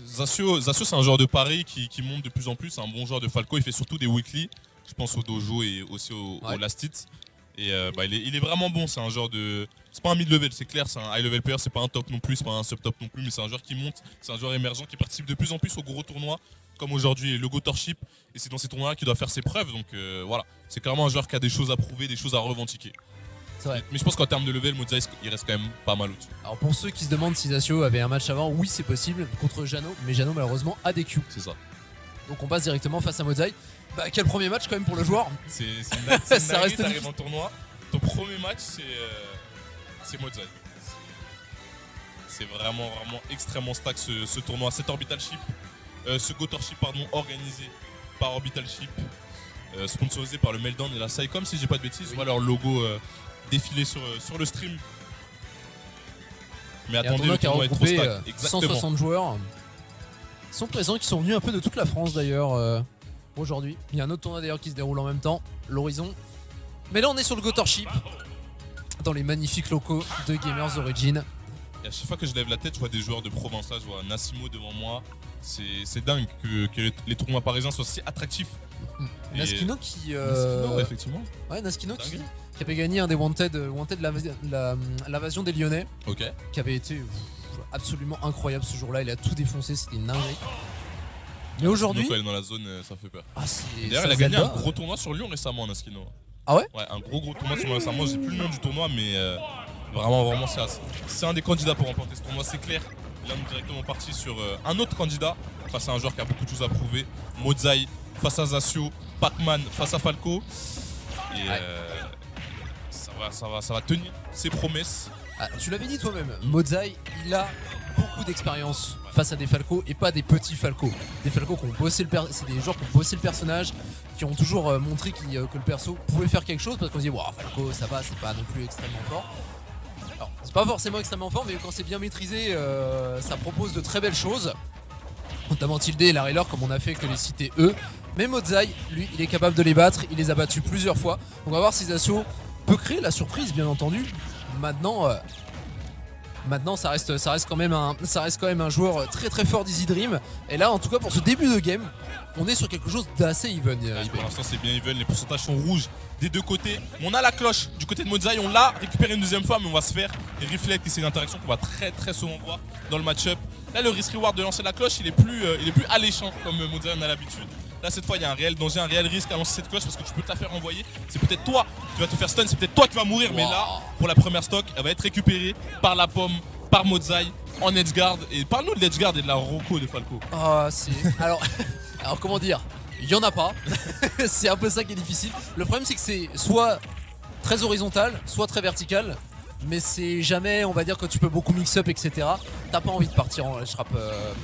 Zasio c'est un joueur de pari qui monte de plus en plus. C'est un bon joueur de Falco. Il fait surtout des weekly. Je pense au dojo et aussi au last hit. Et il est vraiment bon. C'est un joueur de. C'est pas un mid-level, c'est clair. C'est un high-level player. C'est pas un top non plus. C'est pas un sub-top non plus. Mais c'est un joueur qui monte. C'est un joueur émergent qui participe de plus en plus aux gros tournois. Comme aujourd'hui le Gotorship. Et c'est dans ces tournois-là qu'il doit faire ses preuves. Donc voilà. C'est clairement un joueur qui a des choses à prouver, des choses à revendiquer. Mais je pense qu'en termes de level, Modzai il reste quand même pas mal au-dessus. Alors pour ceux qui se demandent si Zasio avait un match avant, oui c'est possible contre Jano, mais Jano malheureusement a des Q. C'est ça. Donc on passe directement face à Modzai. Bah quel premier match quand même pour le joueur. C'est une Ça reste t'arrives en tournoi, ton premier match c'est Modzai. C'est vraiment extrêmement stack ce tournoi. Cet Orbital Ship, ce Gotorship pardon, organisé par Orbital Ship, sponsorisé par le Meltdown et la Saicom si j'ai pas de bêtises. On voit leur logo défiler sur le stream. Mais attendez, le tournoi est trop stack. 160 joueurs. Ils sont présents, qui sont venus un peu de toute la France d'ailleurs aujourd'hui. Il y a un autre tournoi d'ailleurs qui se déroule en même temps, l'Horizon. Mais là on est sur le Gotorship, dans les magnifiques locaux de Gamers Origin. Et à chaque fois que je lève la tête, je vois des joueurs de province. Là, je vois Nassimo devant moi. C'est dingue que les tournois parisiens soient si attractifs. Naskino qui. Naskino, effectivement. Ouais, Naskino qui avait gagné un des Wanted l'invasion des Lyonnais. Ok. Qui avait été absolument incroyable ce jour-là. Il a tout défoncé, c'était une dinguerie. Mais aujourd'hui. Quand elle est dans la zone, ça fait peur. D'ailleurs, il a gagné un gros tournoi sur Lyon récemment, Naskino. Ah ouais? Ouais, un gros tournoi sur Lyon récemment. J'ai plus le nom du tournoi, mais vraiment, c'est un des candidats pour remporter ce tournoi, c'est clair. Là, on est directement parti sur un autre candidat face à un joueur qui a beaucoup de choses à prouver. Modzai face à Zasio, Pac-Man face à Falco. Et ça va tenir ses promesses. Ah, tu l'avais dit toi-même, Modzai, il a beaucoup d'expérience face à des Falco et pas des petits Falco. Des Falco qui ont bossé c'est des joueurs qui ont bossé le personnage, qui ont toujours montré que le perso pouvait faire quelque chose parce qu'on se dit wow, Falco ça va, c'est pas non plus extrêmement fort. Alors, c'est pas forcément extrêmement fort, mais quand c'est bien maîtrisé, ça propose de très belles choses. Notamment Tilde et Larry Lore, comme on a fait que les citer eux. Mais Modzai, lui, il est capable de les battre, il les a battus plusieurs fois. On va voir si Zasio peut créer la surprise, bien entendu. Maintenant ça reste quand même un joueur très très fort d'Easy Dream. Et là, en tout cas, pour ce début de game, on est sur quelque chose d'assez even. Pour l'instant, c'est bien even. Les pourcentages sont rouges des deux côtés. On a la cloche du côté de Modzai. On l'a récupéré une deuxième fois, mais on va se faire des reflect. Et c'est une interaction qu'on va très souvent voir dans le match-up. Là, le risk-reward de lancer la cloche, il est plus alléchant comme Modzai en a l'habitude. Là, cette fois, il y a un réel danger, un réel risque à lancer cette cloche parce que tu peux te la faire envoyer. C'est peut-être toi qui vas te faire stun, c'est peut-être toi qui vas mourir. Wow. Mais là, pour la première stock, elle va être récupérée par la pomme, par Modzai, en edgeguard. Et parle-nous de l'edgeguard et de la Rocco de Falco. Ah, c'est. Alors comment dire, il y en a pas. C'est un peu ça qui est difficile. Le problème, c'est que c'est soit très horizontal, soit très vertical. Mais c'est jamais, on va dire, que tu peux beaucoup mix-up, etc. T'as pas envie de partir en ledge trap.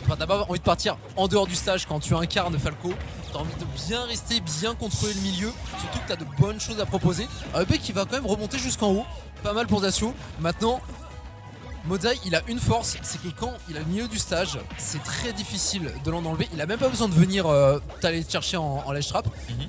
T'as pas envie de partir en dehors du stage quand tu incarnes Falco. T'as envie de bien rester, bien contrôler le milieu. Surtout que t'as de bonnes choses à proposer. EP qui va quand même remonter jusqu'en haut. Pas mal pour Zasio. Maintenant, Modzai, il a une force, c'est que quand il a le milieu du stage, c'est très difficile de l'en enlever. Il a même pas besoin de venir t'aller chercher en ledge trap.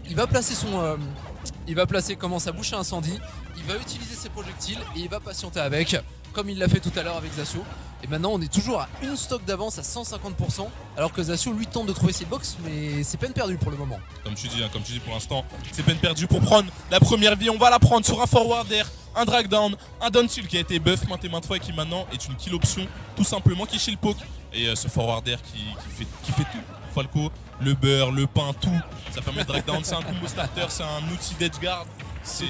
Il va placer sa bouche à incendie. Il va utiliser ses projectiles et il va patienter avec, comme il l'a fait tout à l'heure avec Zasio. Et maintenant on est toujours à une stock d'avance à 150%, alors que Zasio lui tente de trouver ses box, mais c'est peine perdue pour le moment. Comme tu dis pour l'instant, c'est peine perdue pour prendre la première vie. On va la prendre sur un forward air, un drag down, un down shield qui a été buff maintes et maintes fois et qui maintenant est une kill option, tout simplement, qui shield poke. Et ce forward air qui fait tout. Falco, le beurre, le pain, tout. Ça permet de drag down, c'est un combo starter, c'est un outil d'edgeguard. C'est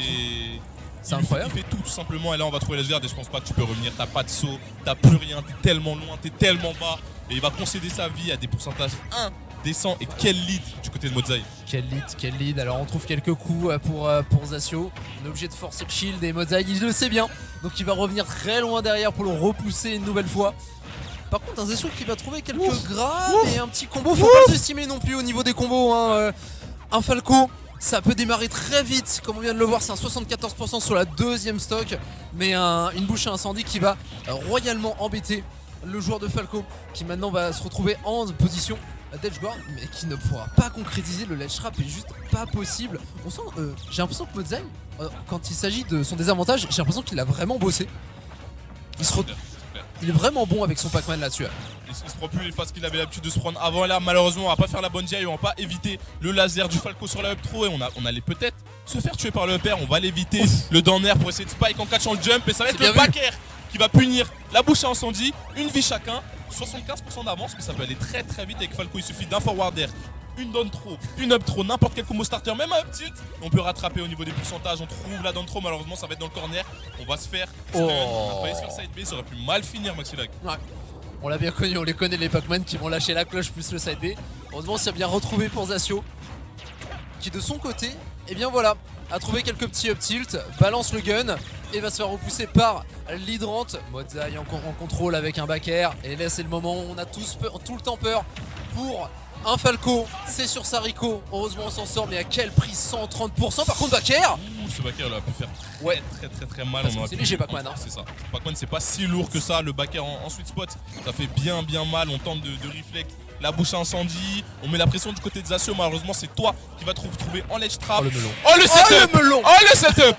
incroyable. Il fait tout simplement. Et là, on va trouver l'edgeguard et je pense pas que tu peux revenir. T'as pas de saut, t'as plus rien, t'es tellement loin, t'es tellement bas. Et il va concéder sa vie à des pourcentages indécents. Et quel lead du côté de Modzai. Quel lead. Alors on trouve quelques coups pour Zasio. On est obligé de forcer le shield et Modzai, il le sait bien. Donc il va revenir très loin derrière pour le repousser une nouvelle fois. Par contre, un Zasio qui va trouver quelques grades et un petit combo. Faut pas s'estimer non plus au niveau des combos. Un Falco, ça peut démarrer très vite. Comme on vient de le voir, c'est un 74% sur la deuxième stock. Mais une bouche à incendie qui va royalement embêter le joueur de Falco, qui maintenant va se retrouver en position d'edgeguard, mais qui ne pourra pas concrétiser. Le ledge trap est juste pas possible. On sent, j'ai l'impression que Modzai, quand il s'agit de son désavantage, j'ai l'impression qu'il a vraiment bossé. Il est vraiment bon avec son Pac-Man là-dessus. il se prend plus les phases qu'il avait l'habitude de se prendre avant. Et là, malheureusement, on va pas faire la bonne DI, on va pas éviter le laser du Falco sur la up throw. Et on allait peut-être se faire tuer par le upper. On va l'éviter. Le down air pour essayer de spike en catchant le jump. Et ça va être le back air qui va punir la bouche à incendie. Une vie chacun. 75% d'avance, mais ça peut aller très très vite avec Falco. Il suffit d'un forward air, une down throw, une up throw, n'importe quel combo starter, même un up tilt. On peut rattraper au niveau des pourcentages. On trouve la down throw, malheureusement ça va être dans le corner. On va se faire stun. On va failli se faire side B, ça aurait pu mal finir Maxilag. Ouais. On l'a bien connu, on les connaît les Pac-Man qui vont lâcher la cloche plus le side B. Heureusement c'est bien retrouvé pour Zasio, qui de son côté, eh bien voilà, a trouvé quelques petits up tilt, balance le gun et va se faire repousser par l'hydrant. Modzai en contrôle avec un back air. Et là c'est le moment où on a tous tout le temps peur pour un Falco. C'est sur Sariko, heureusement on s'en sort, mais à quel prix? 130%. Par contre back air, ce back air là peut faire très mal. C'est léger Pac-Man hein. C'est ça. Pac-Man c'est pas si lourd que ça. Le back air en sweet spot, ça fait bien mal. On tente de reflect la bouche à incendie. On met la pression du côté de Zasio. Malheureusement c'est toi qui vas trouver en ledge trap. Oh le melon. Oh le setup. Oh le melon. Oh le setup.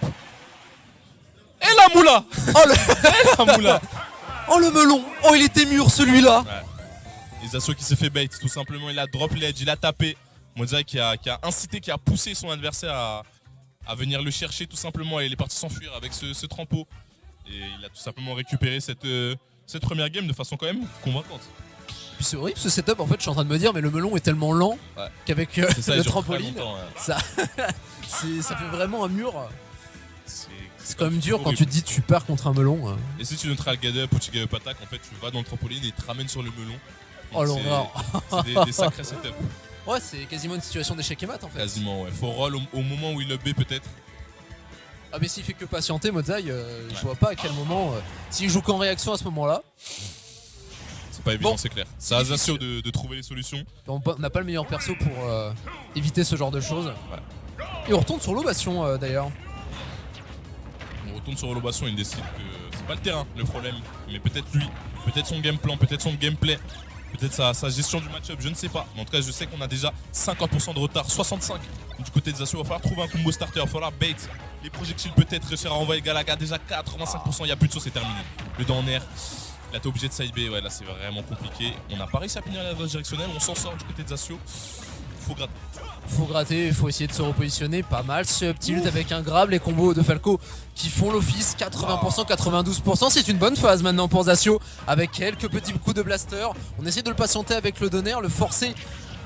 Et la moula. Et la moula. Oh le melon. Oh il était mûr celui-là. Ouais. Et Zasio qui s'est fait bait tout simplement. Il a drop ledge, il a tapé. Modzai qui a incité, qui a poussé son adversaire à venir le chercher tout simplement. Et il est parti s'enfuir avec ce trampo. Et il a tout simplement récupéré cette première game de façon quand même convaincante. Puis c'est horrible ce setup en fait, je suis en train de me dire mais le melon est tellement lent qu'avec le trampoline, ça fait vraiment un mur. C'est quand même dur quand tu te dis tu pars contre un melon. Et si tu neutral get up ou tu get up attack, en fait tu vas dans le trampoline et il te ramène sur le melon. Oh l'horreur. C'est des sacrés setups. Ouais, c'est quasiment une situation d'échec et mat en fait. Quasiment ouais. Faut roll au moment où il up B peut-être. Ah mais s'il fait que patienter Modzai, je vois pas à quel moment, s'il joue qu'en réaction à ce moment là. C'est pas évident, c'est clair. C'est à Zasio de trouver les solutions. On n'a pas le meilleur perso pour éviter ce genre de choses. Ouais. Et on retourne sur l'Obation d'ailleurs. On retourne sur l'Obation, il décide que c'est pas le terrain le problème, mais peut-être lui, peut-être son game plan, peut-être son gameplay, peut-être sa gestion du match-up, je ne sais pas. Mais en tout cas, je sais qu'on a déjà 50% de retard, 65% du côté de Zasio. Il va falloir trouver un combo starter, il va falloir bait les projectiles, peut-être réussir à renvoyer Galaga. Déjà 85%, il n'y a plus de saut, c'est terminé. Le down air. Là t'es obligé de side B, ouais là c'est vraiment compliqué. On n'a pas réussi à finir la dose directionnelle, on s'en sort du côté de Zasio. Faut gratter. Faut gratter, il faut essayer de se repositionner. Pas mal ce up tilt avec un grab, les combos de Falco qui font l'office. 80%, 92%, c'est une bonne phase maintenant pour Zasio. Avec quelques petits coups de blaster. On essaie de le patienter avec le donner, le forcer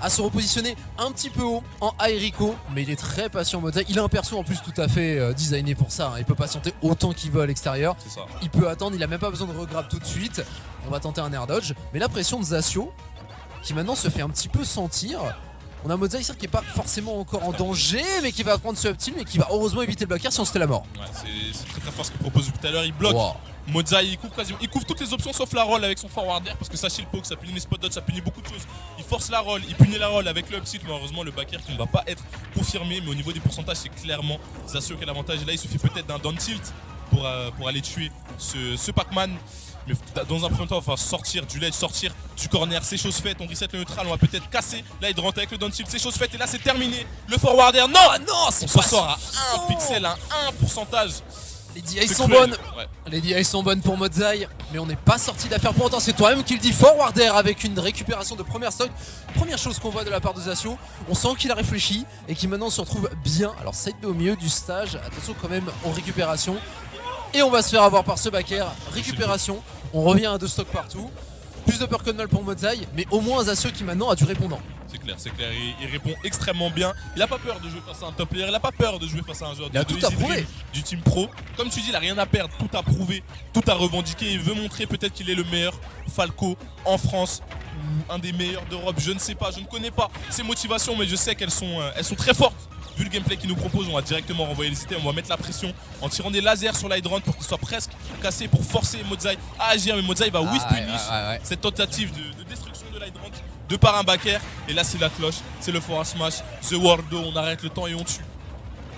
à se repositionner un petit peu haut en Airico, mais il est très patient Modzai. Il a un perso en plus tout à fait designé pour ça, hein. Il peut patienter autant qu'il veut à l'extérieur. Il peut attendre, il a même pas besoin de regrab tout de suite. On va tenter un air dodge, mais la pression de Zasio qui maintenant se fait un petit peu sentir. On a Modzai qui est pas forcément encore en danger, mais qui va prendre ce up tilt, mais qui va heureusement éviter le back air si on c'était la mort. Ouais, c'est très fort ce qu'il propose depuis tout à l'heure, il bloque. Wow. Modzai il couvre toutes les options sauf la roll avec son forward air parce que ça shield poke, ça punit les spot dodge, ça punit beaucoup de choses. Il force la roll, il punit la roll avec le up tilt, malheureusement le back air qui ne va pas être confirmé, mais au niveau des pourcentages c'est clairement Zasio qui a l'avantage. Et là il suffit peut-être d'un down tilt pour aller tuer ce Pac-Man. Mais dans un premier temps, on va sortir du ledge, sortir du corner, c'est chose faite, on reset le neutral, on va peut-être casser. Là, il rentre avec le down tilt, c'est chose faite, et là, c'est terminé. Le forward air, non, non, on s'en sort à 1 pixel, à 1 pourcentage. Les DI sont bonnes, les DI sont bonnes pour Modzai, mais on n'est pas sorti d'affaire pour autant. C'est toi-même qui le dit, forward air avec une récupération de première stock. Première chose qu'on voit de la part de Zasio, on sent qu'il a réfléchi et qu'il maintenant se retrouve bien. Alors, side B au milieu du stage, attention quand même aux récupérations. Et on va se faire avoir par ce back air, récupération, on revient à 2 stocks partout. Plus de peur que de mal pour Modzai, mais au moins Zasio qui maintenant a du répondant. C'est clair, il répond extrêmement bien. Il a pas peur de jouer face à un top player, il a pas peur de jouer face à un joueur du team pro. Comme tu dis, il a rien à perdre, tout à prouver, tout à revendiquer. Il veut montrer peut-être qu'il est le meilleur Falco en France, un des meilleurs d'Europe, je ne sais pas, je ne connais pas ses motivations, mais je sais qu'elles sont très fortes. Vu le gameplay qu'il nous propose, on va directement renvoyer les cités, on va mettre la pression en tirant des lasers sur l'hydrant pour qu'il soit presque cassé pour forcer Modzai à agir. Mais Modzai va whiff punish cette tentative de destruction de l'hydrant de par un back air. Et là c'est la cloche, c'est le forward smash, The World, on arrête le temps et on tue.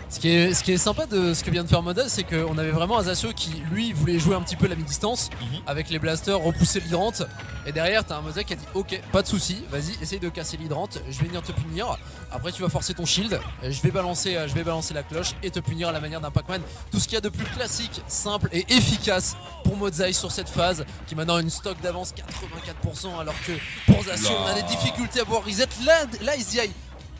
Ce qui est sympa de ce que vient de faire Modaz, c'est qu'on avait vraiment Azasio qui, lui, voulait jouer un petit peu la mi-distance avec les blasters, repousser l'hydrante. Et derrière, t'as un Modaz qui a dit ok, pas de souci, vas-y, essaye de casser l'hydrante, je vais venir te punir. Après, tu vas forcer ton shield, je vais balancer la cloche et te punir à la manière d'un Pac-Man. Tout ce qu'il y a de plus classique, simple et efficace pour Modzai sur cette phase, qui maintenant a une stock d'avance 84%, alors que pour Zasio, on a des difficultés à pouvoir reset.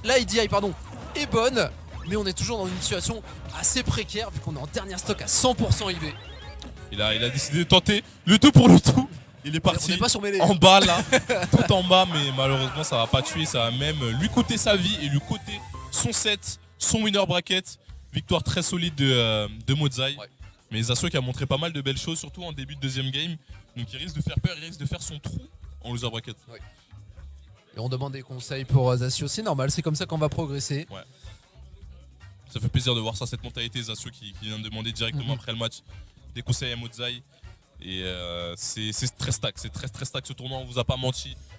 La EDI pardon, est bonne. Mais on est toujours dans une situation assez précaire vu qu'on est en dernière stock à 100% IB. Il a décidé de tenter le tout pour le tout. Il est parti en bas là, tout en bas, mais malheureusement ça va pas tuer, ça va même lui coûter sa vie et lui coûter son set, son winner bracket. Victoire très solide de Modzai. Ouais. Mais Zasio qui a montré pas mal de belles choses, surtout en début de deuxième game. Donc il risque de faire peur, il risque de faire son trou en loser bracket. Ouais. Et on demande des conseils pour Zasio, c'est normal, c'est comme ça qu'on va progresser. Ouais. Ça fait plaisir de voir ça, cette mentalité Zasio qui vient de demander directement après le match des conseils à Modzai. Et c'est très stack, c'est très stack ce tournoi, on vous a pas menti.